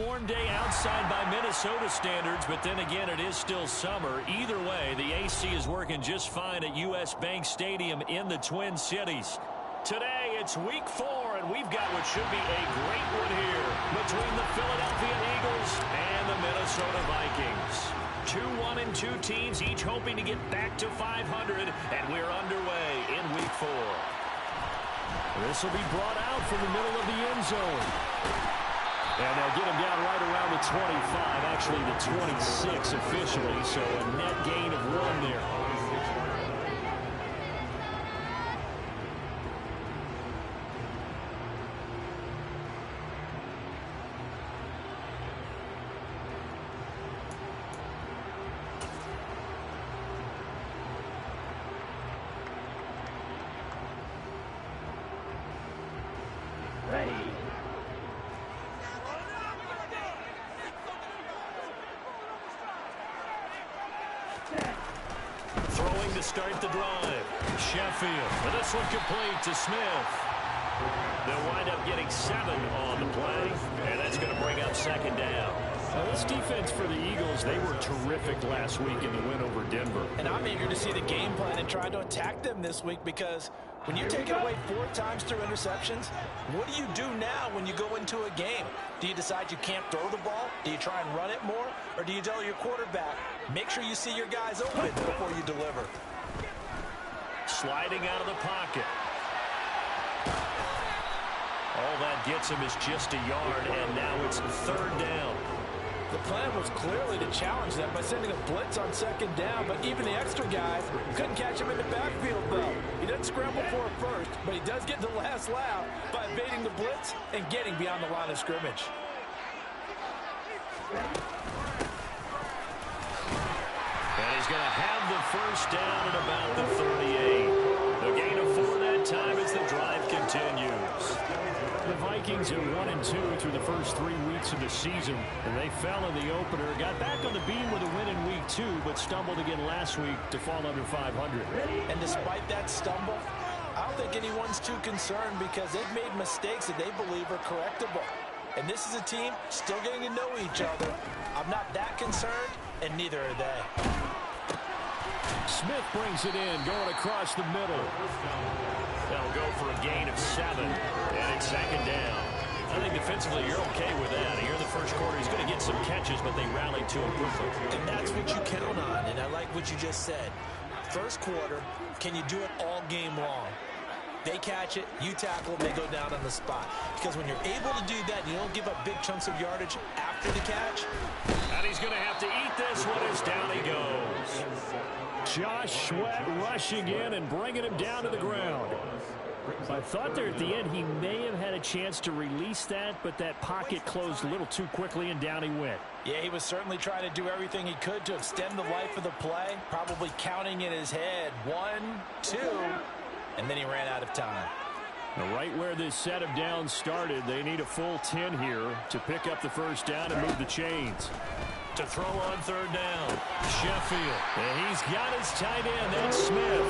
warm day outside by Minnesota standards, but then again, it is still summer. Either way, the AC is working just fine at U.S. Bank Stadium in the Twin Cities. Today, it's week 4, and we've got what should be a great one here between the Philadelphia Eagles and the Minnesota Vikings. 2-1-2 teams, each hoping to get back to 500, and we're underway in week 4. This will be brought out from the middle of the end zone. And they'll get him down right around the 25, actually the 26 officially, so a net gain of 1 there. Throwing to start the drive. Sheffield. And this one complete to Smith. They'll wind up getting 7 on the play. And that's going to bring up 2nd down. Now, this defense for the Eagles, they were terrific last week in the win over Denver. And I'm eager to see the game plan and try to attack them this week, because when you take it away 4 times through interceptions, what do you do now when you go into a game? Do you decide you can't throw the ball? Do you try and run it more? Or do you tell your quarterback, make sure you see your guys open before you deliver? Sliding out of the pocket. All that gets him is just a yard, and now it's 3rd down. The plan was clearly to challenge them by sending a blitz on 2nd down, but even the extra guy couldn't catch him in the backfield, though. He doesn't scramble for it first, but he does get the last laugh by evading the blitz and getting beyond the line of scrimmage. And he's going to have the 1st down at about the 38. The gain of 4 that time as the drive continues. The Vikings are 1-2 through the first 3 weeks of the season, and they fell in the opener. Got back on the beam with a win in week 2, but stumbled again last week to fall under 500. And despite that stumble, I don't think anyone's too concerned, because they've made mistakes that they believe are correctable. And this is a team still getting to know each other. I'm not that concerned, and neither are they. Smith brings it in, going across the middle. They'll go for a gain of 7, and it's 2nd down. I think defensively you're okay with that. Here in the first quarter, he's going to get some catches, but they rallied to him quickly. And that's what you count on, and I like what you just said. First quarter, can you do it all game long? They catch it, you tackle, they go down on the spot. Because when you're able to do that, you don't give up big chunks of yardage after the catch. And he's going to have to eat this one as down he goes. Josh Sweat rushing in and bringing him down to the ground. I thought there at the end he may have had a chance to release that, but that pocket closed a little too quickly, and down he went. Yeah, he was certainly trying to do everything he could to extend the life of the play, probably counting in his head 1, 2, and then he ran out of time. Now, right where this set of downs started, they need a full 10 here to pick up the 1st down and move the chains. To throw on 3rd down, Sheffield. And he's got his tight end, that's Smith.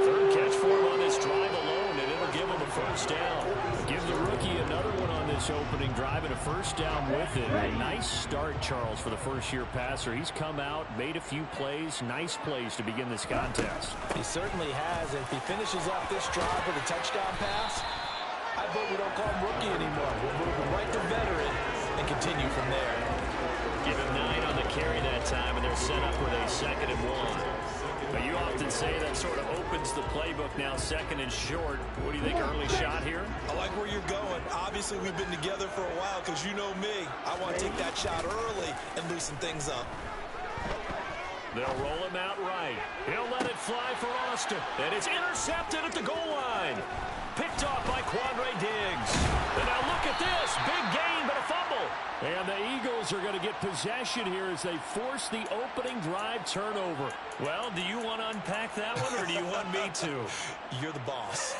3rd catch for him on this drive alone, and it'll give him a 1st down. Give the rookie another one on this opening drive and a 1st down with it. A nice start, Charles, for the first-year passer. He's come out, made a few plays, nice plays to begin this contest. He certainly has, and if he finishes off this drive with a touchdown pass, I vote we don't call him rookie anymore. We'll move him right to veteran and continue from there. Give him 9 on the carry that time, and they're set up with a 2nd and 1. But you often say that sort of opens the playbook now, 2nd and short. What do you think, early shot here? I like where you're going. Obviously, we've been together for a while, because you know me. I want to take that shot early and loosen things up. They'll roll him out right. He'll let it fly for Austin. And it's intercepted at the goal line. Picked off by Quandre Diggs. And now look at this. Big gain, but a fumble. And the Eagles are going to get possession here as they force the opening drive turnover. Well, do you want to unpack that one, or do you want me to? You're the boss.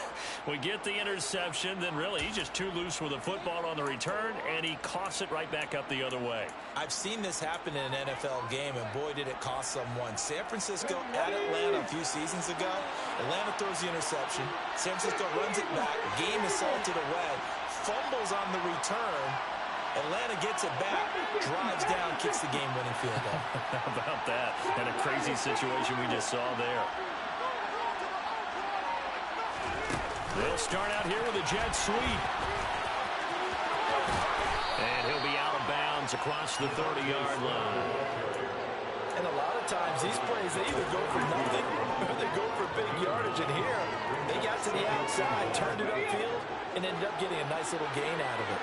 We get the interception, then really he's just too loose with the football on the return, and he coughs it right back up the other way. I've seen this happen in an NFL game, and boy, did it cost someone. San Francisco at Atlanta a few seasons ago. Atlanta throws the interception. San Francisco runs it back. Game is salted away. Fumbles on the return. Atlanta gets it back, drives down, kicks the game-winning field goal. How about that? And a crazy situation we just saw there. They'll start out here with a jet sweep. And he'll be out of bounds across the 30-yard line. And a lot of times, these plays, they either go for nothing or they go for big yardage. And here, they got to the outside, turned it upfield, and ended up getting a nice little gain out of it.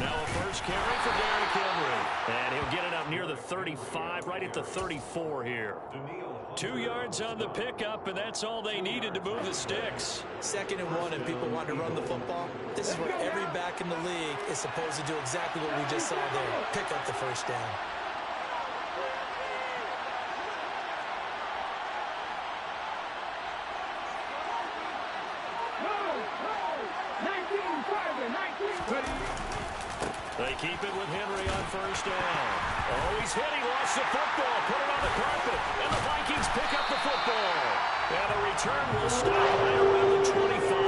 Now a first carry for Derrick Henry. And he'll get it up near the 35, right at the 34 here. 2 yards on the pickup, and that's all they needed to move the sticks. 2nd and 1, and people want to run the football. This is where every back in the league is supposed to do exactly what we just saw there. Pick up the first down. They keep it with Henry on first down. Oh, he's hit. He lost the football. Put it on the carpet. And the Vikings pick up the football. And the return will stop right around the 25.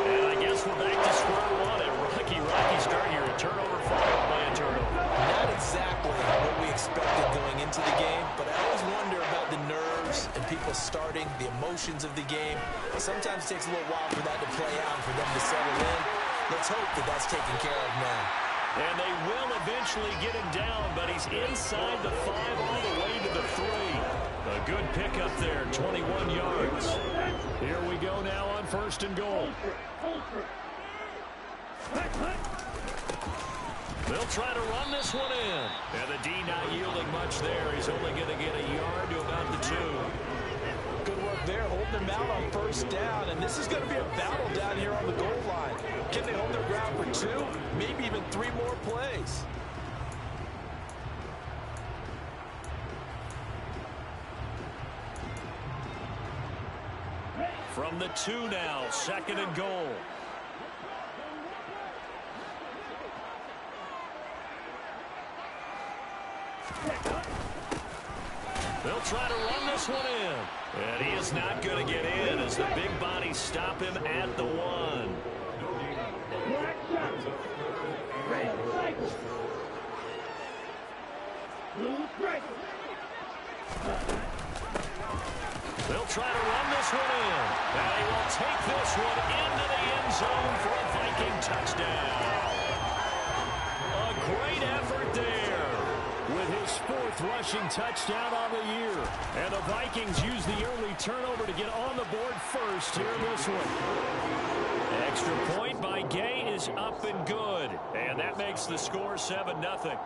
And I guess we're back to square one. A rocky start here. A turnover followed by a turnover. Not exactly what we expected going into the game, but I always wonder about the nerves and people starting, the emotions of the game. Sometimes it takes a little while for that to play out and for them to settle in. Let's hope that that's taken care of now. And they will eventually get him down, but he's inside the 5 all the way to the 3. A good pickup there, 21 yards. Here we go now on 1st and goal. They'll try to run this one in. And the D not yielding much there. He's only going to get a yard to about the 2. Good work there, holding them out on first down. And this is going to be a battle down here on the goal line. Can they hold their ground for 2, maybe even 3 more plays? From the 2 now, 2nd and goal. They'll try to run this one in. And he is not going to get in as the big bodies stop him at the 1. They'll try to run this one in. And they will take this one into the end zone for a Viking touchdown. A great effort there with his 4th rushing touchdown on the year. And the Vikings use the early turnover to get on the board first here in this one. Extra point by Gay is up and good. And that makes the score 7-0.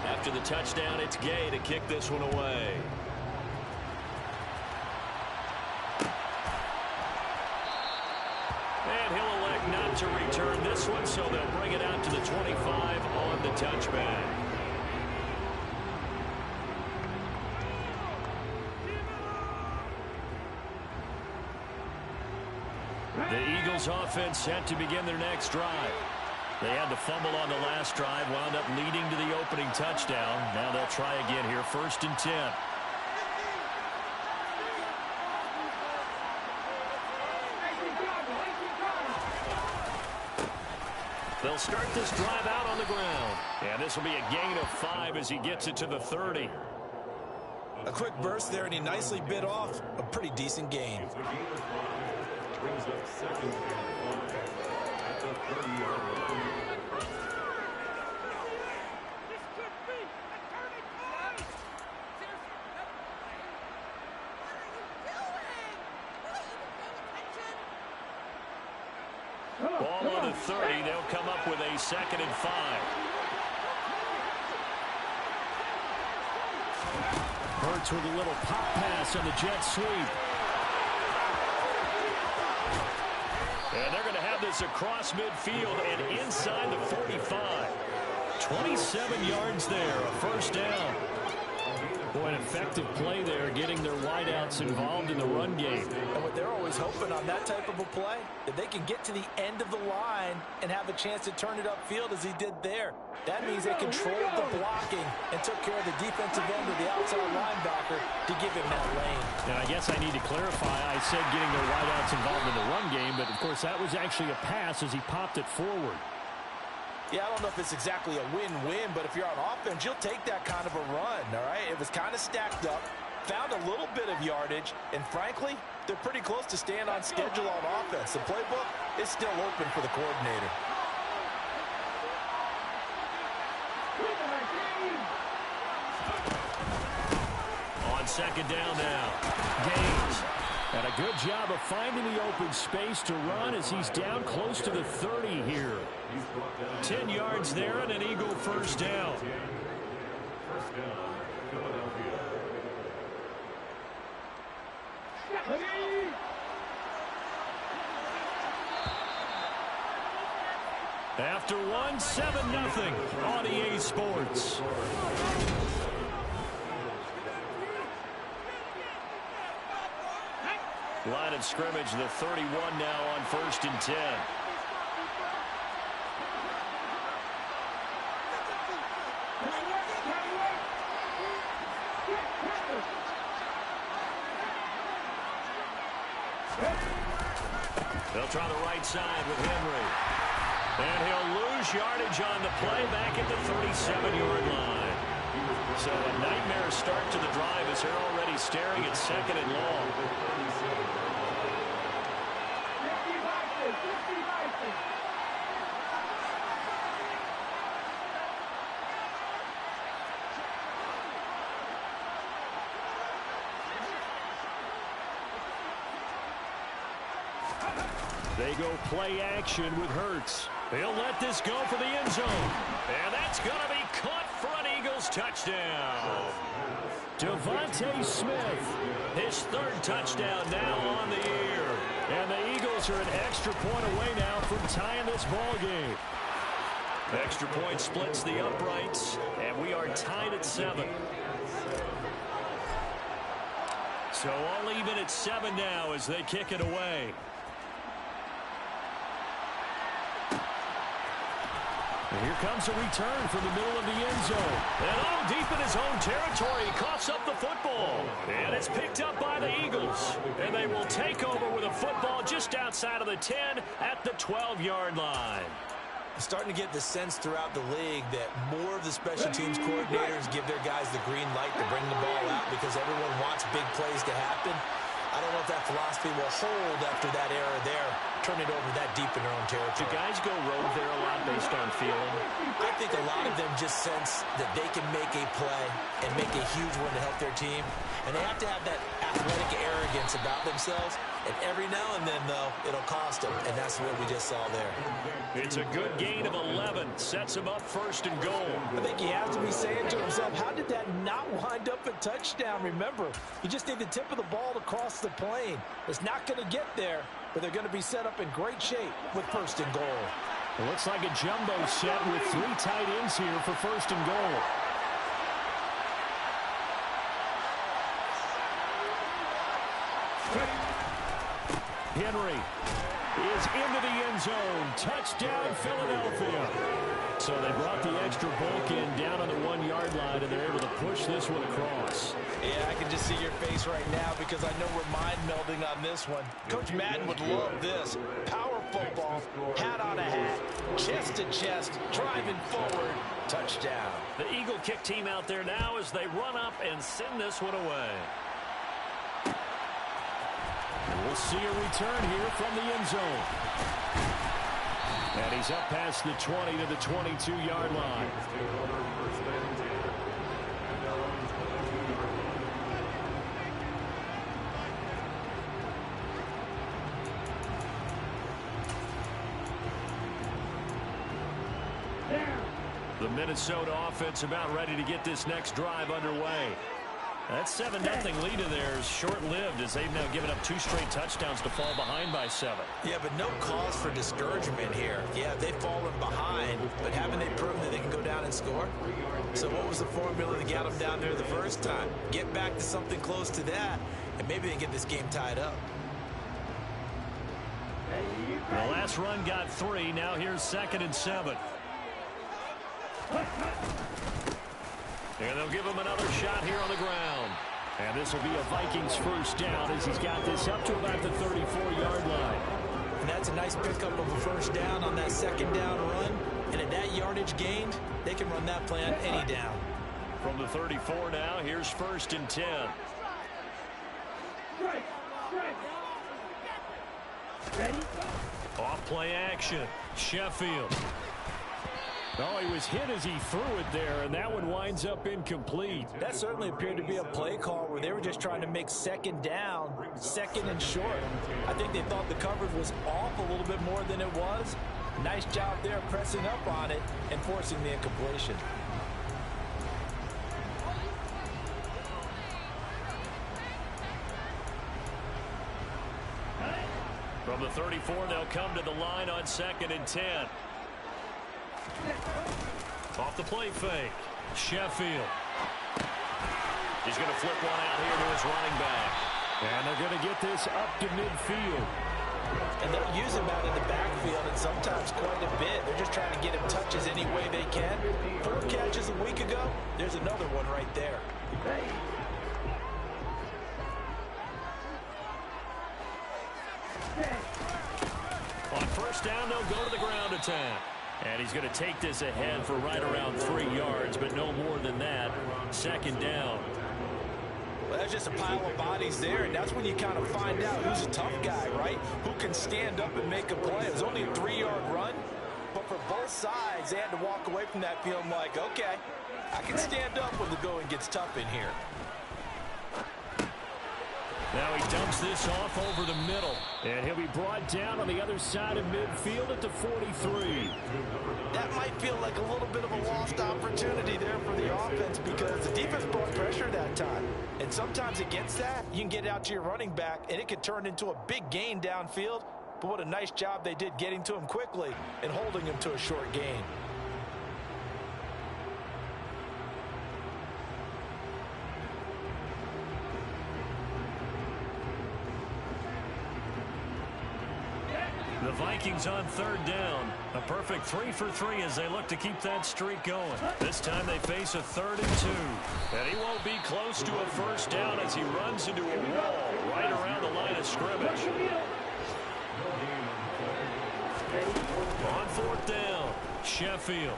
After the touchdown, it's Gay to kick this one away. And he'll elect not to return this one, so they'll bring it out to the 25 on the touchback. The Eagles offense set to begin their next drive. They had to fumble on the last drive, wound up leading to the opening touchdown. Now they'll try again here, 1st and 10. They'll start this drive out on the ground. And this will be a gain of 5 as he gets it to the 30. A quick burst there, and he nicely bit off a pretty decent gain. Brings up 2nd and 1 at the 30-yard line. Ball on the 30. They'll come up with a 2nd and 5. Hurts with a little pop pass on the jet sweep. And they're going to have this across midfield and inside the 45. 27 yards there, a 1st down. Boy, an effective play there, getting their wideouts involved in the run game. And what they're always hoping on that type of a play, that they can get to the end of the line and have a chance to turn it upfield as he did there. That means they controlled the blocking and took care of the defensive end of the outside linebacker to give him that lane. And I guess I need to clarify, I said getting their wideouts involved in the run game, but of course that was actually a pass as he popped it forward. Yeah, I don't know if it's exactly a win-win, but if you're on offense, you'll take that kind of a run, all right? It was kind of stacked up, found a little bit of yardage, and frankly, they're pretty close to staying on schedule on offense. The playbook is still open for the coordinator. On second down now, Gaines. And a good job of finding the open space to run as he's down close to the 30 here. 10 yards there and an Eagle first down. After one, 7-0 on EA Sports. Line of scrimmage, the 31 now on 1st and 10. They'll try the right side with Henry. And he'll lose yardage on the play back at the 37-yard line. So a nightmare start to the drive as they're already staring at 2nd and long. They go play action with Hurts. They'll let this go for the end zone. And that's going to be caught for an Eagles touchdown. Devontae Smith, his 3rd touchdown now on the year. And the Eagles are an extra point away now from tying this ball game. Extra point splits the uprights, and we are tied at 7. So all even at 7 now as they kick it away. And here comes a return from the middle of the end zone. And all deep in his own territory, he coughs up the football. And it's picked up by the Eagles. And they will take over with a football just outside of the 10 at the 12-yard line. Starting to get the sense throughout the league that more of the special teams coordinators give their guys the green light to bring the ball out because everyone wants big plays to happen. I don't know if that philosophy will hold after that era there. Turn it over that deep in their own territory. Do guys go rogue there a lot based on feeling? I think a lot of them just sense that they can make a play and make a huge one to help their team. And they have to have that athletic arrogance about themselves. And every now and then, though, it'll cost them. And that's what we just saw there. It's a good gain of 11. Sets him up 1st and goal. I think he has to be saying to himself, how did that not wind up a touchdown? Remember, you just need the tip of the ball to cross the plane. It's not going to get there, but they're going to be set up in great shape with 1st and goal. It looks like a jumbo set with 3 tight ends here for 1st and goal. Henry is into the end zone. Touchdown, Philadelphia. So they brought the extra bulk in down on the 1-yard line, and they're able to push this one across. Yeah, I can just see your face right now because I know we're mind melding on this one. Coach Madden would love this. Power football, hat on a hat, chest to chest, driving forward, touchdown. The Eagle kick team out there now as they run up and send this one away. And we'll see a return here from the end zone. And he's up past the 20 to the 22-yard line. The Minnesota offense about ready to get this next drive underway. That 7-0 lead of theirs short-lived as they've now given up 2 straight touchdowns to fall behind by 7. Yeah, but no cause for discouragement here. Yeah, they've fallen behind, but haven't they proven that they can go down and score? So what was the formula that got them down there the first time? Get back to something close to that, and maybe they can get this game tied up. The last run got 3. Now here's 2nd and 7. And they'll give him another shot here on the ground. And this will be a Vikings first down as he's got this up to about the 34-yard line. And that's a nice pickup of a first down on that 2nd down run. And at that yardage gained, they can run that play on any down. From the 34 now, here's 1st and 10. Ready? Off play action. Sheffield. Oh, he was hit as he threw it there, and that one winds up incomplete. That certainly appeared to be a play call where they were just trying to make 2nd down, 2nd and short. I think they thought the coverage was off a little bit more than it was. Nice job there pressing up on it and forcing the incompletion. From the 34, they'll come to the line on 2nd and 10. Off the play fake. Sheffield. He's going to flip one out here to his running back. And they're going to get this up to midfield. And they'll use him out in the backfield, and sometimes quite a bit. They're just trying to get him touches any way they can. 4 catches a week ago. There's another one right there. On first down, they'll go to the ground attack. And he's going to take this ahead for right around 3 yards, but no more than that. 2nd down. Well, that's just a pile of bodies there, and that's when you kind of find out who's a tough guy, right? Who can stand up and make a play. It was only a 3-yard run, but for both sides, they had to walk away from that feeling like, okay, I can stand up when the going gets tough in here. Now he dumps this off over the middle. And he'll be brought down on the other side of midfield at the 43. That might feel like a little bit of a lost opportunity there for the offense because the defense brought pressure that time. And sometimes against that, you can get out to your running back, and it could turn into a big gain downfield. But what a nice job they did getting to him quickly and holding him to a short gain. The Vikings on 3rd down. A perfect 3 for 3 as they look to keep that streak going. This time they face a 3rd and 2. And he won't be close to a first down as he runs into a wall right around the line of scrimmage. On 4th down, Sheffield.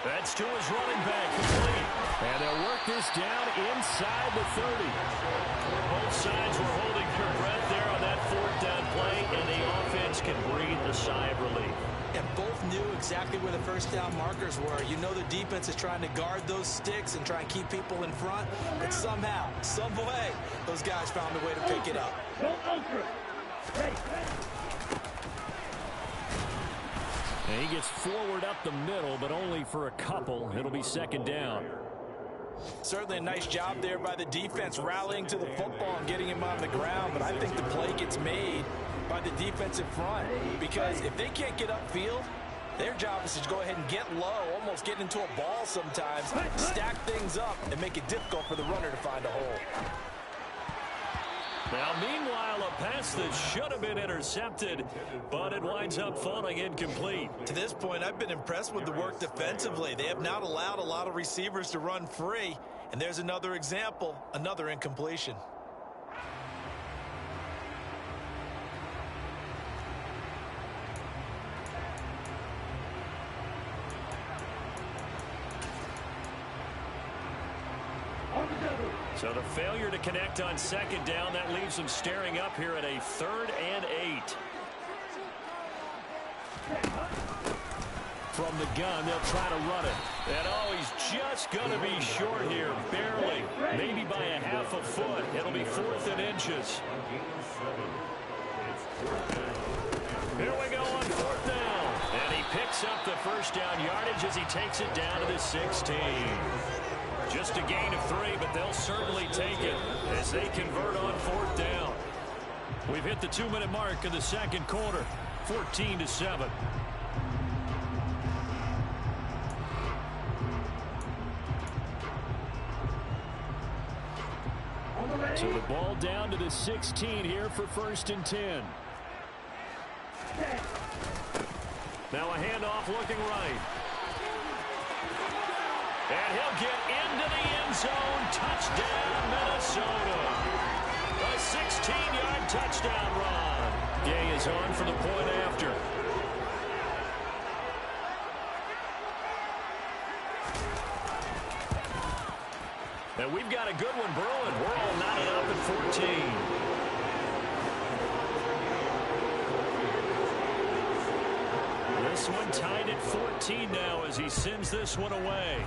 That's to his running back, complete. And they'll work this down inside the 30. Both sides were holding their breath there on that 4th down play, and the offense can breathe a sigh of relief. And both knew exactly where the first down markers were. You know the defense is trying to guard those sticks and try and keep people in front, but somehow, some way, those guys found a way to pick it up. And he gets forward up the middle, but only for a couple. It'll be 2nd down. Certainly a nice job there by the defense rallying to the football and getting him on the ground, but I think the play gets made by the defensive front because if they can't get upfield, their job is to go ahead and get low, almost get into a ball sometimes, stack things up, and make it difficult for the runner to find a hole. Now, meanwhile, a pass that should have been intercepted, but it winds up falling incomplete. To this point, I've been impressed with the work defensively. They have not allowed a lot of receivers to run free, and there's another example, another incompletion. So the failure to connect on 2nd down, that leaves them staring up here at a 3rd and 8. From the gun, they'll try to run it. And oh, he's just going to be short here, barely. Maybe by a half a foot. It'll be 4th and inches. Here we go on 4th down. And he picks up the first down yardage as he takes it down to the 16. Just a gain of 3, but they'll certainly take it as they convert on 4th down. We've hit the 2-minute mark of the second quarter, 14-7. So the ball down to the 16 here for 1st and 10. Now a handoff looking right. And he'll get into the end zone. Touchdown, Minnesota. A 16-yard touchdown run. Gay is on for the point after. And we've got a good one brewing. We're all knotted up at 14. This one tied at 14 now as he sends this one away.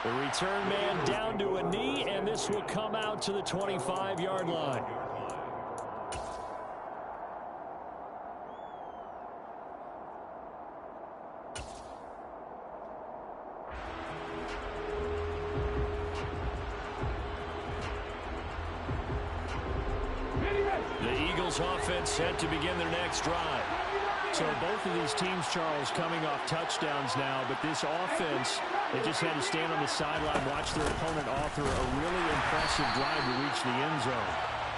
The return man down to a knee, and this will come out to the 25-yard line. Offense set to begin their next drive. So both of these teams, Charles, coming off touchdowns now, but this offense, they just had to stand on the sideline, watch their opponent author a really impressive drive to reach the end zone.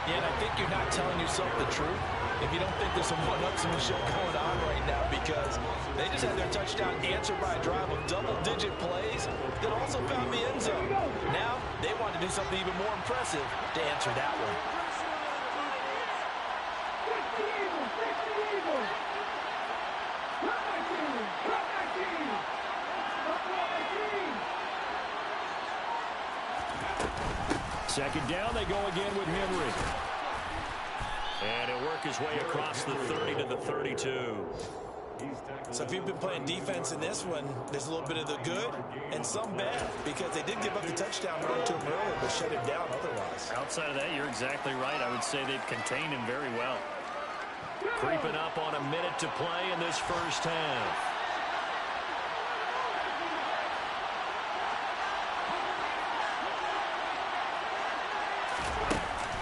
Yeah, and I think you're not telling yourself the truth if you don't think there's some one-upsmanship going on right now, because they just had their touchdown answered by a drive of double-digit plays that also found the end zone. Now they want to do something even more impressive to answer that one. Second down, they go again with Henry. And he'll work his way across the 30 to the 32. So if you've been playing defense in this one, there's a little bit of the good and some bad, because they did give up the touchdown run to him earlier, but shut him down otherwise. Outside of that, you're exactly right. I would say they've contained him very well. Creeping up on a minute to play in this first half.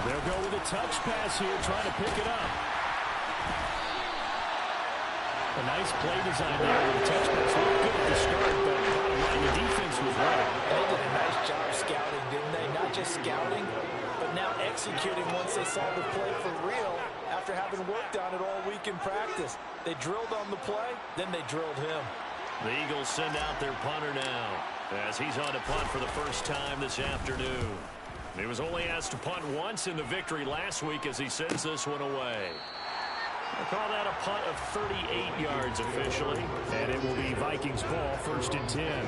They'll go with a touch pass here, trying to pick it up. A nice play design there with a touch pass. Not good at the start, but bottom line, the defense was ready. They did a nice job scouting, didn't they? Not just scouting, but now executing once they saw the play for real after having worked on it all week in practice. They drilled on the play, then they drilled him. The Eagles send out their punter now as he's on to punt for the first time this afternoon. He was only asked to punt once in the victory last week as he sends this one away. We'll call that a punt of 38 yards officially. And it will be Vikings ball, 1st and 10.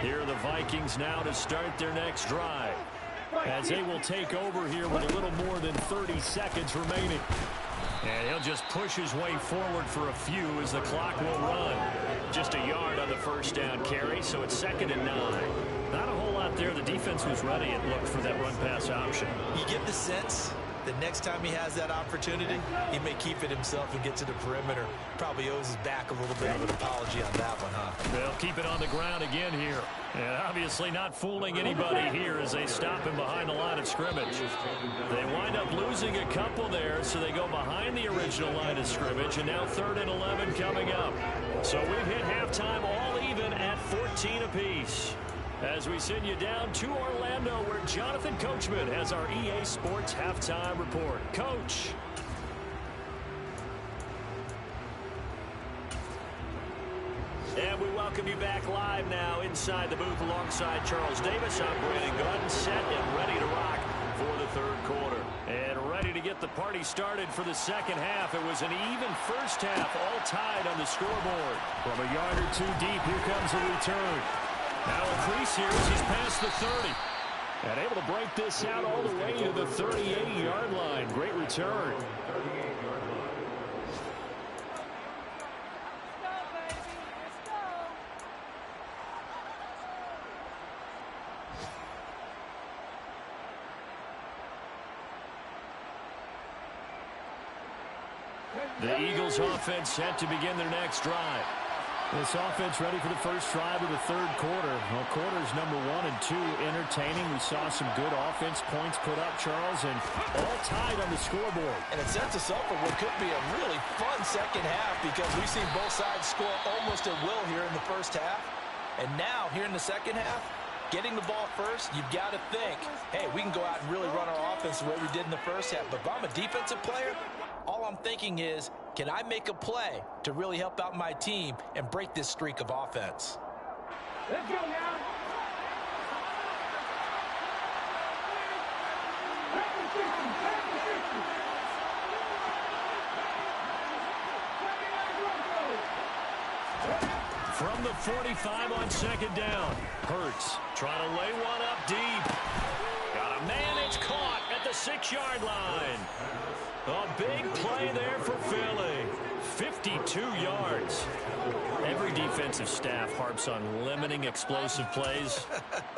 Here are the Vikings now to start their next drive, as they will take over here with a little more than 30 seconds remaining. And he'll just push his way forward for a few as the clock will run. Just a yard on the first down carry, so it's 2nd and 9. Not a whole lot there. The defense was ready, it looked, for that run-pass option. You get the sense that next time he has that opportunity, he may keep it himself and get to the perimeter. Probably owes his back a little bit of an apology on that one, huh? They'll keep it on the ground again here. And obviously not fooling anybody here as they stop him behind the line of scrimmage. They wind up losing a couple there, so they go behind the original line of scrimmage, and now 3rd and 11 coming up. So we've hit halftime all even at 14 apiece. As we send you down to Orlando, where Jonathan Coachman has our EA Sports halftime report. Coach. And we welcome you back live now inside the booth alongside Charles Davis. I'm Brandon Gunn, set and ready to rock for the 3rd quarter. And ready to get the party started for the second half. It was an even first half, all tied on the scoreboard. From a yard or two deep, here comes the return. Now a crease here as he's past the 30. And able to break this out all the way to the 38-yard line. Great return. The Eagles offense set to begin their next drive. This offense ready for the first drive of the third quarter. Well, quarters number 1 and 2 entertaining. We saw some good offense points put up, Charles, and all tied on the scoreboard. And it sets us up for what could be a really fun second half because we've seen both sides score almost at will here in the first half. And now, here in the second half, getting the ball first, you've got to think, hey, we can go out and really run our offense the way we did in the first half. But if I'm a defensive player, all I'm thinking is, can I make a play to really help out my team and break this streak of offense? Let's go now. From the 45 on second down. Hurts trying to lay one up deep. Got a man, it's caught at the 6-yard line. A big play there for Philly. 52 yards. Every defensive staff harps on limiting explosive plays.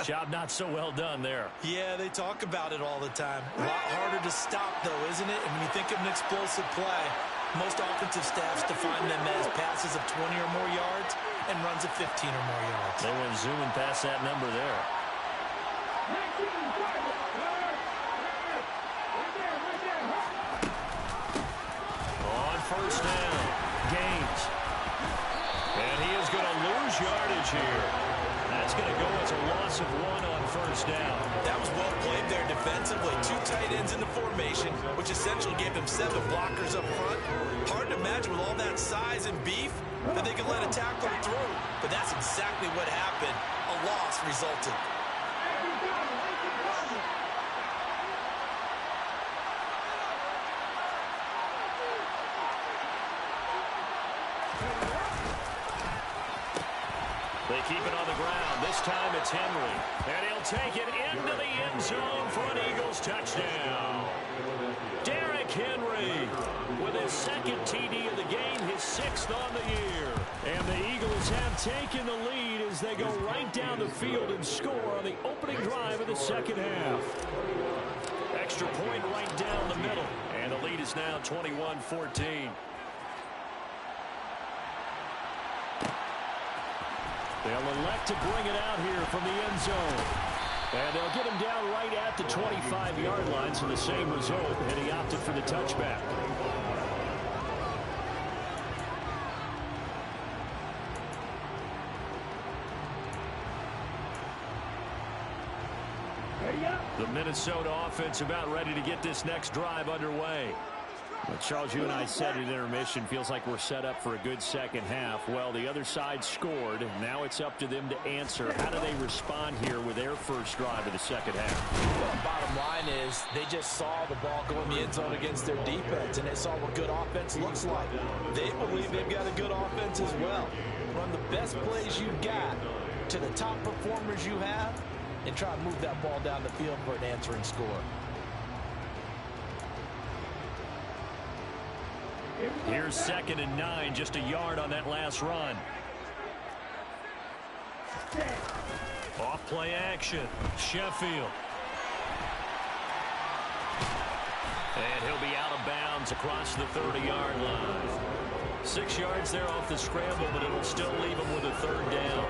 Job not so well done there. Yeah, they talk about it all the time. A lot harder to stop, though, isn't it? And when you think of an explosive play, most offensive staffs define them as passes of 20 or more yards and runs of 15 or more yards. They went zooming past that number there. On first down, Gaines. And he is going to lose yardage here. That's going to go as a loss of 1 on first down. That was well played there defensively. 2 tight ends in the formation, which essentially gave them 7 blockers up front. Hard to imagine with all that size and beef that they could let a tackler through. But that's exactly what happened. A loss resulted. They keep it on the ground. This time it's Henry. And he'll take it into the end zone for an Eagles touchdown. Derrick Henry with his second TD of the game, his 6th on the year. And the Eagles have taken the lead as they go right down the field and score on the opening drive of the second half. Extra point right down the middle. And the lead is now 21-14. They'll elect to bring it out here from the end zone. And they'll get him down right at the 25-yard line, so the same result, and he opted for the touchback. The Minnesota offense about ready to get this next drive underway. Well, Charles, you and I said at intermission, feels like we're set up for a good second half. Well, the other side scored. Now it's up to them to answer. How do they respond here with their first drive of the second half? Well, bottom line is they just saw the ball go in the end zone against their defense, and they saw what good offense looks like. They believe they've got a good offense as well. Run the best plays you've got to the top performers you have and try to move that ball down the field for an answering score. Here's 2nd and 9, just a yard on that last run. Off play action, Sheffield. And he'll be out of bounds across the 30-yard line. 6 yards there off the scramble, but it'll still leave him with a 3rd down.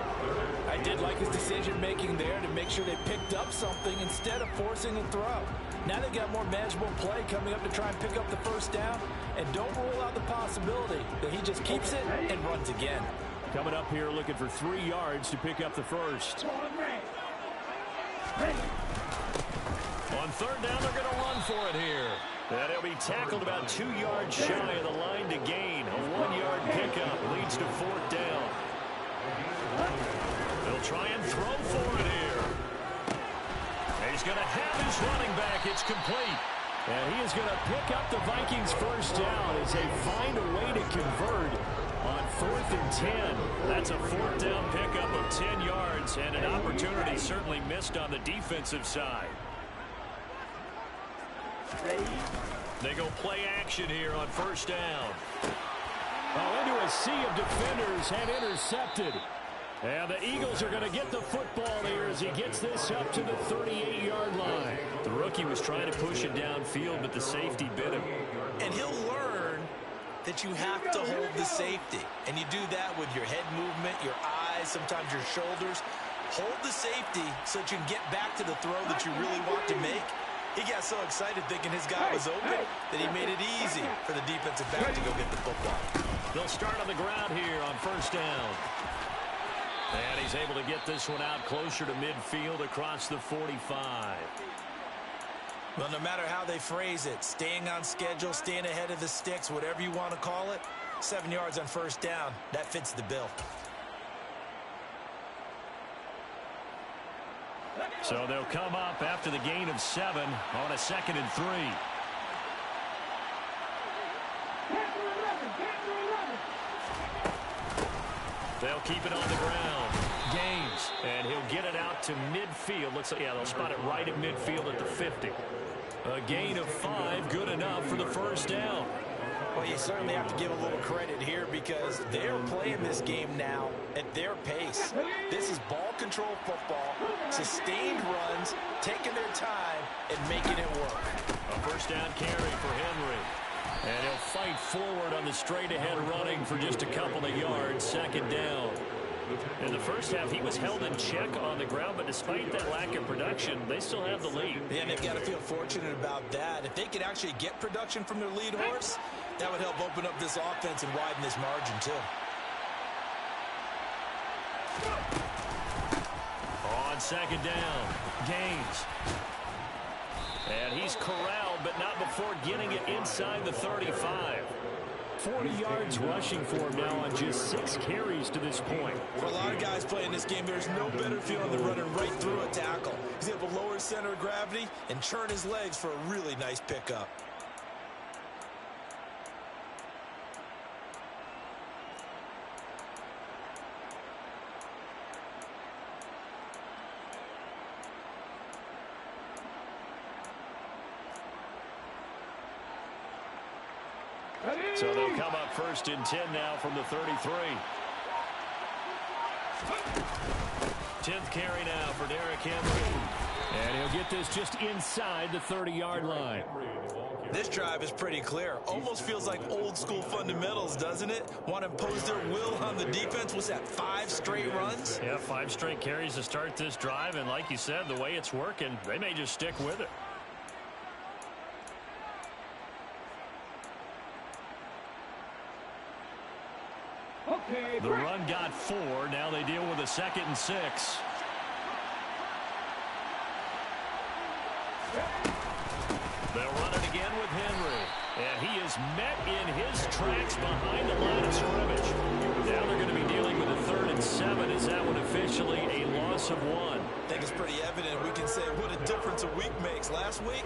I did like his decision-making there to make sure they picked up something instead of forcing a throw. Now they've got more manageable play coming up to try and pick up the first down. And don't rule out the possibility that he just keeps it and runs again. Coming up here looking for 3 yards to pick up the first. On 3rd down, they're going to run for it here. And he'll be tackled about 2 yards shy of the line to gain. A 1-yard pickup leads to 4th down. They'll try and throw for it here. He's going to have his running back. It's complete. And he is going to pick up the Vikings first down as they find a way to convert on 4th and 10. That's a 4th down pickup of 10 yards and an opportunity certainly missed on the defensive side. They go play action here on first down. Oh, into a sea of defenders and intercepted. And the Eagles are going to get the football here as he gets this up to the 38-yard line. The rookie was trying to push it downfield, but the safety bit him. And he'll learn that you have to hold the safety. And you do that with your head movement, your eyes, sometimes your shoulders. Hold the safety so that you can get back to the throw that you really want to make. He got so excited thinking his guy was open that he made it easy for the defensive back to go get the football. They'll start on the ground here on first down. And he's able to get this one out closer to midfield across the 45. Well, no matter how they phrase it, staying on schedule, staying ahead of the sticks, whatever you want to call it, 7 yards on first down, that fits the bill. So they'll come up after the gain of 7 on a 2nd and 3. They'll keep it on the ground. Gaines, and he'll get it out to midfield. Looks like, yeah, they'll spot it right at midfield at the 50. A gain of 5, good enough for the first down. Well, you certainly have to give a little credit here because they're playing this game now at their pace. This is ball control football, sustained runs, taking their time, and making it work. A first down carry for Henry. And he'll fight forward on the straight-ahead running for just a couple of yards, 2nd down. In the first half, he was held in check on the ground, but despite that lack of production, they still have the lead. Yeah, they've got to feel fortunate about that. If they could actually get production from their lead horse, that would help open up this offense and widen this margin, too. On 2nd down, Gaines. And he's corralled, but not before getting it inside the 35. 40 yards rushing for him now on just 6 carries to this point. For a lot of guys playing this game, there's no better feeling than running right through a tackle. He's able to lower his center of gravity and churn his legs for a really nice pickup. So they'll come up 1st and 10 now from the 33. 10th carry now for Derrick Henry. And he'll get this just inside the 30-yard line. This drive is pretty clear. Almost feels like old school fundamentals, doesn't it? Want to impose their will on the defense. What's that, 5 straight runs? Yeah, 5 straight carries to start this drive. And like you said, the way it's working, they may just stick with it. The run got 4. Now they deal with a 2nd and 6. They'll run it again with Henry. And he is met in his tracks behind the line of scrimmage. Now they're going to be dealing with a 3rd and 7. Is that one officially a loss of 1? I think it's pretty evident. We can say what a difference a week makes. Last week,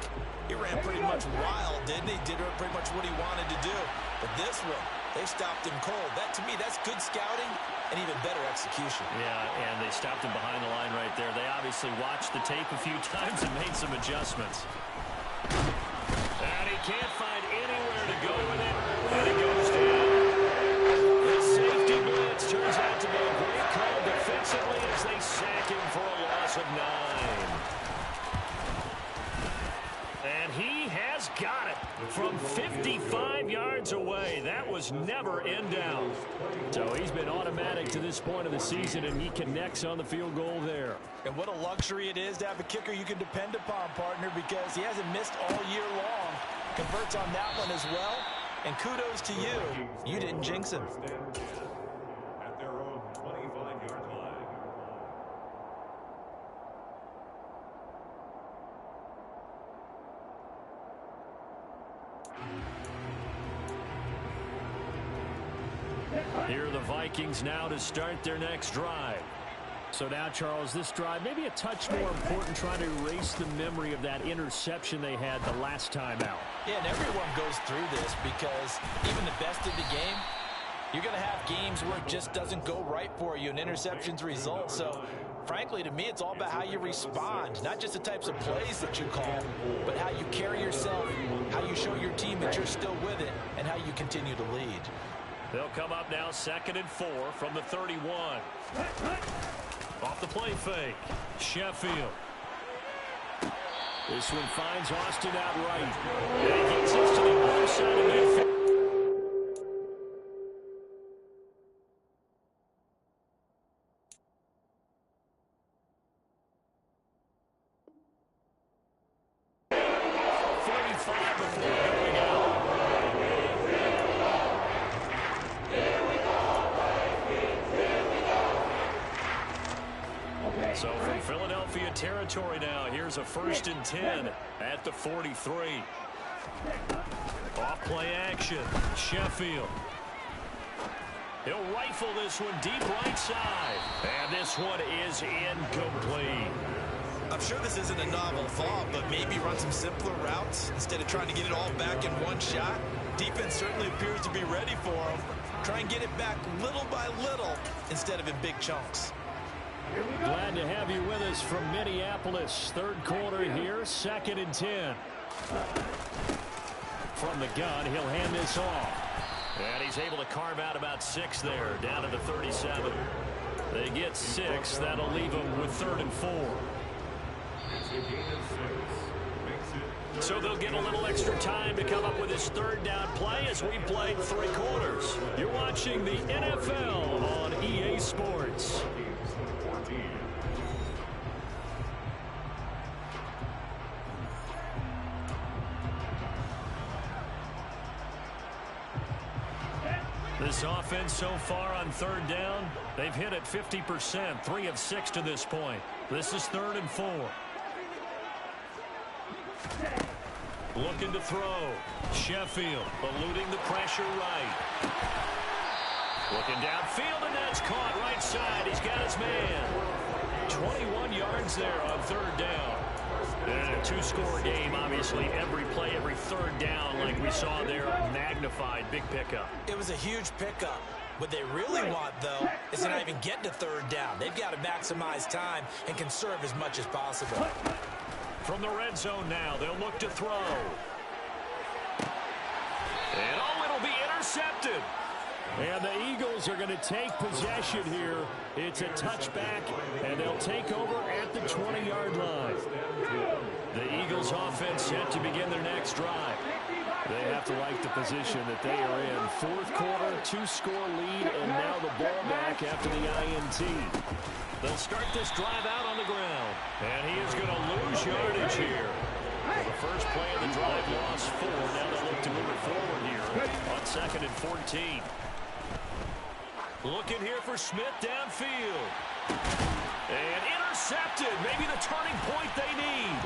he ran pretty much wild, didn't he? Did pretty much what he wanted to do. But this one, they stopped him cold. That, to me, that's good scouting and even better execution. Yeah, and they stopped him behind the line right there. They obviously watched the tape a few times and made some adjustments. And he can't find anywhere to go with it. And he goes down. The safety blitz turns out to be a great call defensively as they sack him for a loss of 9. And he has got it from 55 yards away. That was never in doubt. So he's been automatic to this point of the season, and he connects on the field goal there. And what a luxury it is to have a kicker you can depend upon, partner, because he hasn't missed all year long. Converts on that one as well. And kudos to you. You didn't jinx him. At their own 25-yard line. Here are the Vikings now to start their next drive. So now, Charles, this drive maybe a touch more important, trying to erase the memory of that interception they had the last time out. Yeah, and everyone goes through this because even the best of the game, you're going to have games where it just doesn't go right for you and interceptions result. So, frankly, to me, it's all about how you respond, not just the types of plays that you call, but how you carry yourself, how you show your team that you're still with it, and how you continue to lead. They'll come up now 2nd and 4 from the 31. Off the play fake. Sheffield. This one finds Austin out right. And he gets us to the other side of midfield. Philadelphia territory now. Here's a 1st and 10 at the 43. Off play action. Sheffield. He'll rifle this one deep right side. And this one is incomplete. I'm sure this isn't a novel thought, but maybe run some simpler routes instead of trying to get it all back in one shot. Defense certainly appears to be ready for him. Try and get it back little by little instead of in big chunks. Glad to have you with us from Minneapolis. 3rd quarter here, 2nd and 10. From the gun, he'll hand this off. And he's able to carve out about 6 there, down to the 37. They get 6. That'll leave them with 3rd and 4. So they'll get a little extra time to come up with his 3rd down play as we played 3 quarters. You're watching the NFL on EA Sports. This offense so far on 3rd down, they've hit it 50%, 3 of 6 to this point. This is 3rd and 4. Looking to throw. Sheffield eluding the pressure right. Looking downfield, and that's caught right side. He's got his man. 21 yards there on 3rd down. And a 2-score game, obviously. Every play, every 3rd down, like we saw there, magnified. Big pickup. It was a huge pickup. What they really want, though, is to not even get to 3rd down. They've got to maximize time and conserve as much as possible. From the red zone now, they'll look to throw. And it'll be intercepted. And the Eagles are going to take possession here. It's a touchback, and they'll take over at the 20-yard line. The Eagles offense set to begin their next drive. They have to like the position that they are in. 4th quarter, 2-score lead, and now the ball back after the INT. They'll start this drive out on the ground. And he is going to lose yardage here. The first play of the drive lost 4. Now they'll look to move it forward here on 2nd and 14. Looking here for Smith downfield. And intercepted. Maybe the turning point they need.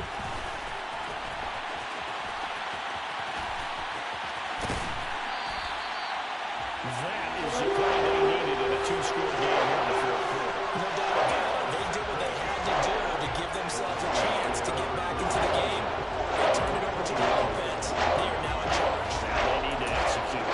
That is the play they needed in a 2-score game here in the 4th quarter. No doubt about it. They did what they had to do to give themselves a chance to get back into the game. They turned it over to the offense. They are now in charge. Now they need to execute.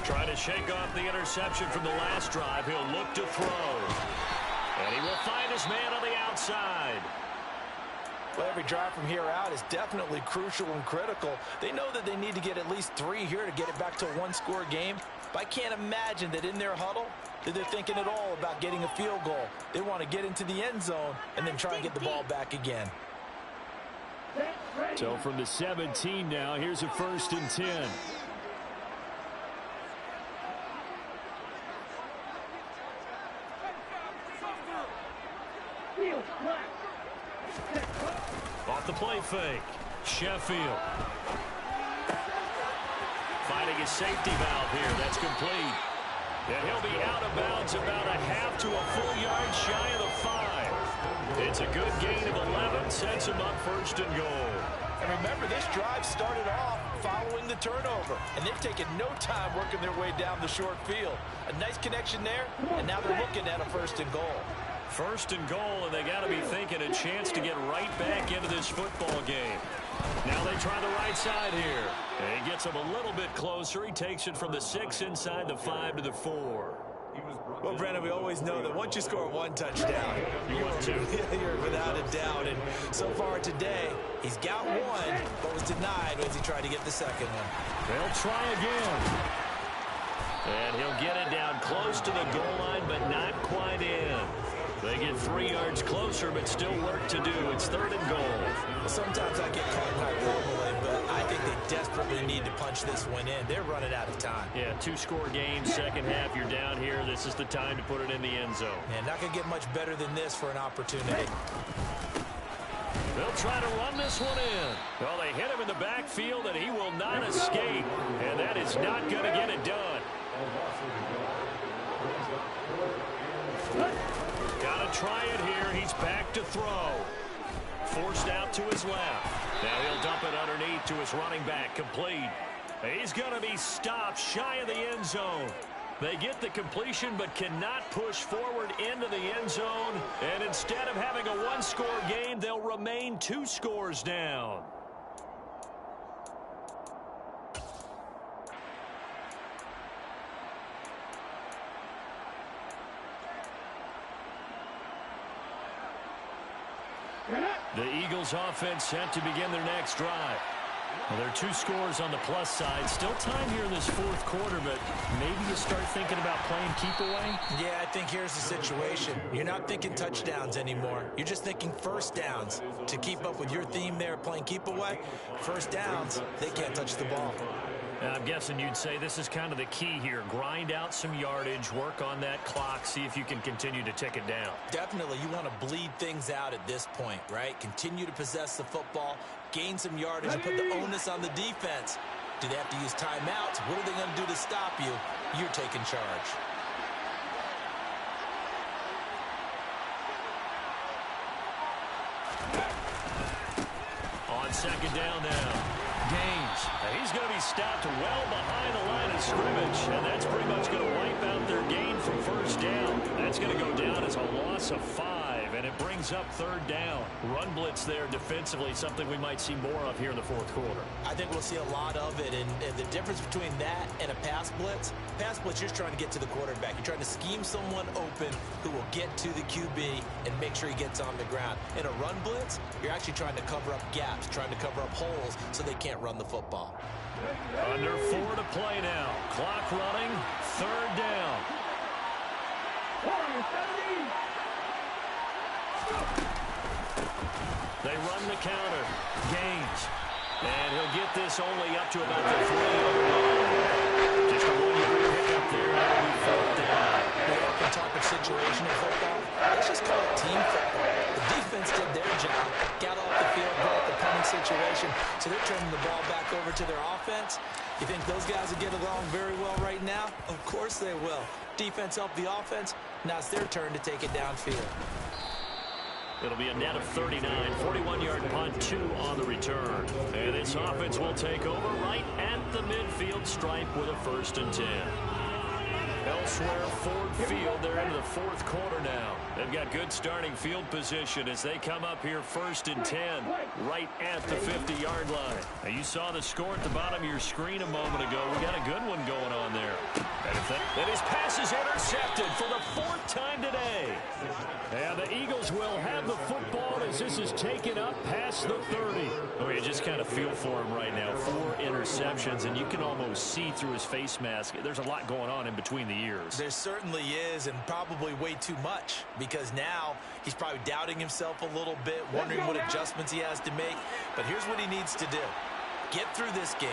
Trying to shake off the interception from the last drive. He'll look to throw. And he will find his man on the outside. Well, every drive from here out is definitely crucial and critical. They know that they need to get at least 3 here to get it back to a 1-score game. But I can't imagine that in their huddle that they're thinking at all about getting a field goal. They want to get into the end zone and then try and get the ball back again. So from the 17 now, here's a 1st and 10. Off the play fake. Sheffield. Finding his safety valve here. That's complete. And he'll be out of bounds about a half to a full yard shy of the 5. It's a good gain of 11. Sets him up 1st and goal. And remember, this drive started off following the turnover. And they've taken no time working their way down the short field. A nice connection there. And now they're looking at a 1st and goal. 1st and goal, and they got to be thinking a chance to get right back into this football game. Now they try the right side here. And he gets him a little bit closer. He takes it from the 6 inside the 5 to the 4. Well, Brandon, we always know that once you score 1 touchdown, you're without a doubt. And so far today, he's got 1, but was denied as he tried to get the 2nd one. They'll try again. And he'll get it down close to the goal line, but not quite in. They get 3 yards closer, but still work to do. It's 3rd and goal. Well, sometimes I get caught in hyperbole, but I think they desperately need to punch this one in. They're running out of time. Yeah, two-score game, second half, you're down here. This is the time to put it in the end zone. And not going to get much better than this for an opportunity. They'll try to run this one in. Well, they hit him in the backfield, and he will not escape. And that is not going to get it done. Got to try it here. He's back to throw. Forced out to his left. Now he'll dump it underneath to his running back. Complete. He's going to be stopped shy of the end zone. They get the completion but cannot push forward into the end zone. And instead of having a one-score game, they'll remain 2 scores down. The Eagles offense set to begin their next drive. Well, there are 2 scores on the plus side. Still time here in this fourth quarter, but maybe you start thinking about playing keep away? Yeah, I think here's the situation. You're not thinking touchdowns anymore. You're just thinking first downs. To keep up with your theme there, playing keep away, first downs, they can't touch the ball. Now, I'm guessing you'd say this is kind of the key here. Grind out some yardage, work on that clock, see if you can continue to tick it down. Definitely, you want to bleed things out at this point, right? Continue to possess the football, gain some yardage, and put the onus on the defense. Do they have to use timeouts? What are they going to do to stop you? You're taking charge. On second down now. Gaines. He's going to be stopped well behind the line of scrimmage, and that's pretty much going to wipe out their gain from first down. That's going to go down as a loss of 5, and it brings up third down. Run blitz there defensively, something we might see more of here in the fourth quarter. I think we'll see a lot of it, and the difference between that and a pass blitz, you're just trying to get to the quarterback. You're trying to scheme someone open who will get to the QB and make sure he gets on the ground. In a run blitz, you're actually trying to cover up gaps, trying to cover up holes so they can't run the football. Under 4 to play now. Clock running. Third down. They run the counter. Gaines. And he'll get this only up to about the 3-yard line. Just a 1-yard pickup there. That'll be fourth down. We often talk of situational football. Let's just call it team football. The defense did their job, got off the field, brought the punting situation, so they're turning the ball back over to their offense. You think those guys will get along very well right now? Of course they will. Defense helped the offense. Now it's their turn to take it downfield. It'll be a net of 39, 41-yard punt, 2 on the return. And this offense will take over right at the midfield stripe with a 1st and 10. Elsewhere, Ford Field, they're into the fourth quarter now. They've got good starting field position as they come up here 1st and 10, right at the 50-yard line. Now, you saw the score at the bottom of your screen a moment ago. We got a good one going on there. And his pass is intercepted for the 4th time today. And the Eagles will have the football as this is taken up past the 30. Oh, you just kind of feel for him right now. 4 interceptions, and you can almost see through his face mask. There's a lot going on in between the ears. There certainly is, and probably way too much, because now he's probably doubting himself a little bit, wondering what adjustments he has to make. But here's what he needs to do. Get through this game.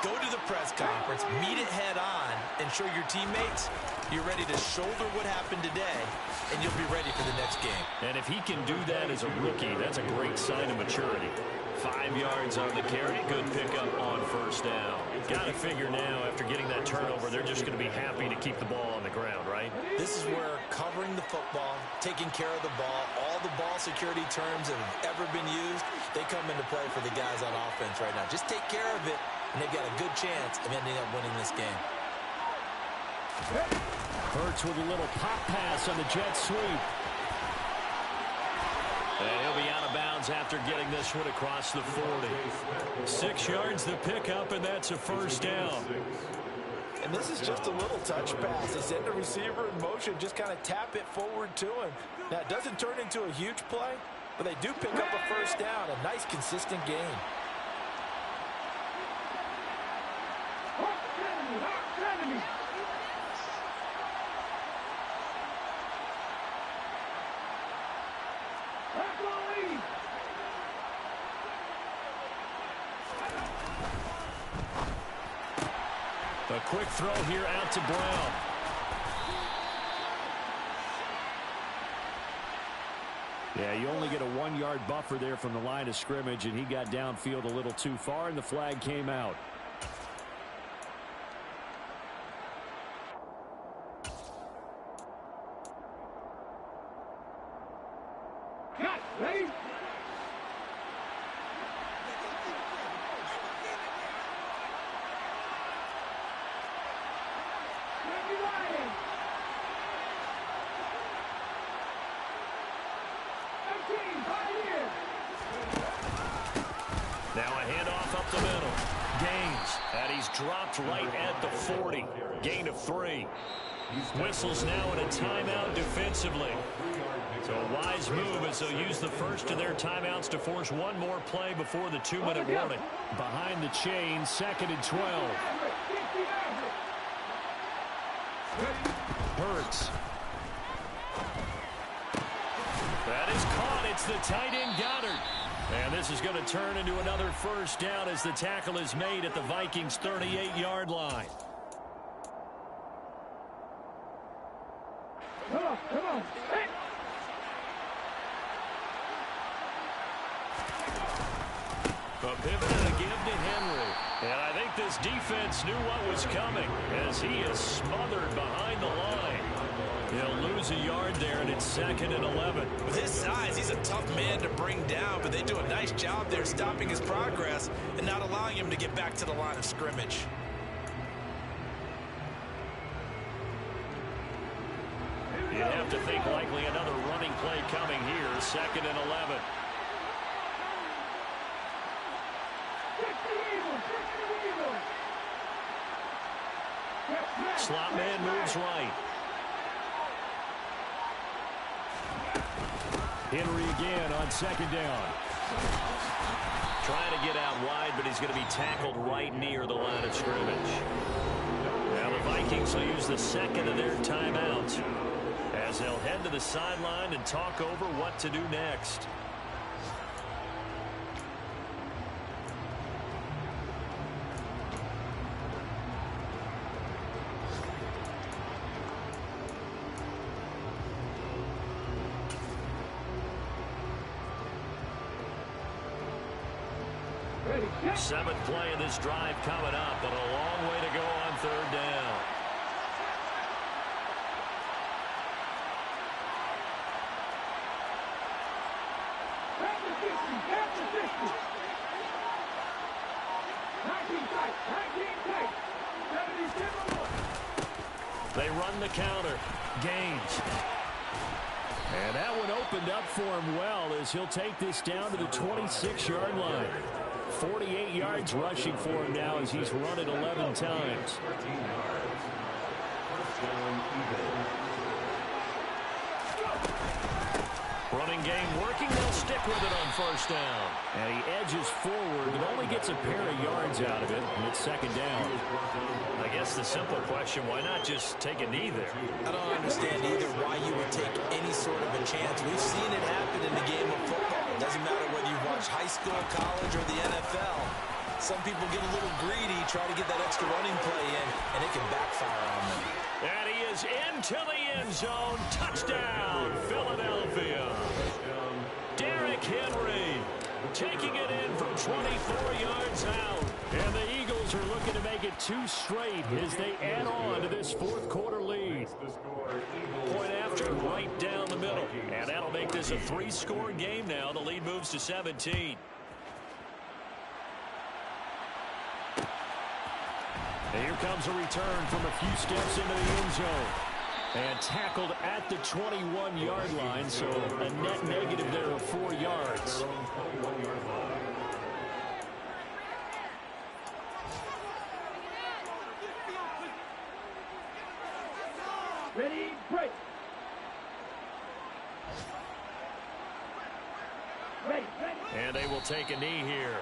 Go to the press conference, meet it head on, and show your teammates you're ready to shoulder what happened today, and you'll be ready for the next game. And if he can do that as a rookie, that's a great sign of maturity. 5 yards on the carry, good pickup on 1st down. Got to figure now, after getting that turnover, they're just going to be happy to keep the ball on the ground, right? This is where covering the football, taking care of the ball, all the ball security terms that have ever been used, they come into play for the guys on offense right now. Just take care of it, and they've got a good chance of ending up winning this game. Hurts with a little pop pass on the jet sweep. And he'll be out of bounds after getting this one across the 40. 6 yards the pickup, and that's a 1st down. And this is just a little touch pass. They send the receiver in motion, just kind of tap it forward to him. Now, it doesn't turn into a huge play, but they do pick up a 1st down, a nice, consistent gain. A quick throw here out to Brown. Yeah, you only get a 1-yard buffer there from the line of scrimmage, and he got downfield a little too far, and the flag came out. Cut, ready? Now a handoff up the middle. Gaines, and he's dropped right at the 40. Gain of 3. Whistles now in a timeout defensively. So a wise move as they'll use the first of their timeouts to force one more play before the 2-minute warning. Behind the chain, 2nd and 12. Hurts. That is caught. It's the tight end Goddard. And this is going to turn into another first down as the tackle is made at the Vikings' 38-yard line. Come on, come on. Hey. A pivot and a give to Henry. And I think this defense knew what was coming as he is smothered behind the line. He'll lose a yard there, and it's 2nd and 11. With his size, he's a tough man to bring down, but they do a nice job there stopping his progress and not allowing him to get back to the line of scrimmage. You'd have to think likely another running play coming here, 2nd and 11. Slot man moves right. Henry again on 2nd down. Trying to get out wide, but he's going to be tackled right near the line of scrimmage. Now the Vikings will use the 2nd of their timeouts as they'll head to the sideline and talk over what to do next. Seventh play of this drive coming up, but a long way to go on 3rd down. They run the counter. Gaines. And that one opened up for him well as he'll take this down to the 26-yard line. 48 yards rushing for him now as he's run it 11 times. Running game working. They'll stick with it on 1st down. And he edges forward, but only gets a pair of yards out of it, and it's 2nd down. I guess the simple question, why not just take a knee there? I don't understand either why you would take any sort of a chance. We've seen it happen in the game of football. It doesn't matter whether you watch high school, college, or the NFL. Some people get a little greedy, try to get that extra running play in, and it can backfire on them. And he is into the end zone. Touchdown, Philadelphia. Derrick Henry taking it in from 24 yards out. And the Eagles are looking to make it 2 straight as they add on to this 4th quarter lead. Point after right down the middle. And that'll make this a 3-score game now. The lead moves to 17. And here comes a return from a few steps into the end zone. And tackled at the 21-yard line, so a net negative there of 4 yards. Ready, break. Ready, ready. And they will take a knee here.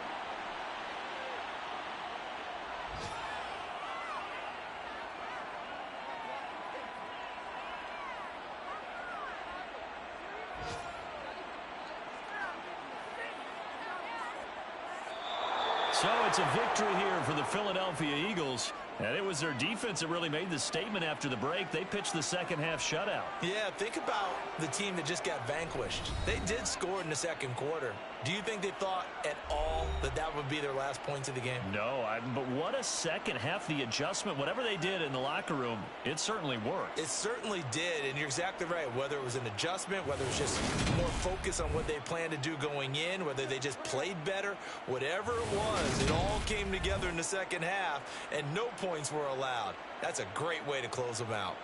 So it's a victory here for the Philadelphia Eagles. And it was their defense that really made the statement after the break. They pitched the second half shutout. Yeah, think about the team that just got vanquished. They did score in the second quarter. Do you think they thought at all that that would be their last points of the game? No, but what a second half. The adjustment, whatever they did in the locker room, it certainly worked. It certainly did, and you're exactly right. Whether it was an adjustment, whether it was just more focus on what they planned to do going in, whether they just played better, whatever it was, it all came together in the second half, and no points were allowed. That's a great way to close them out.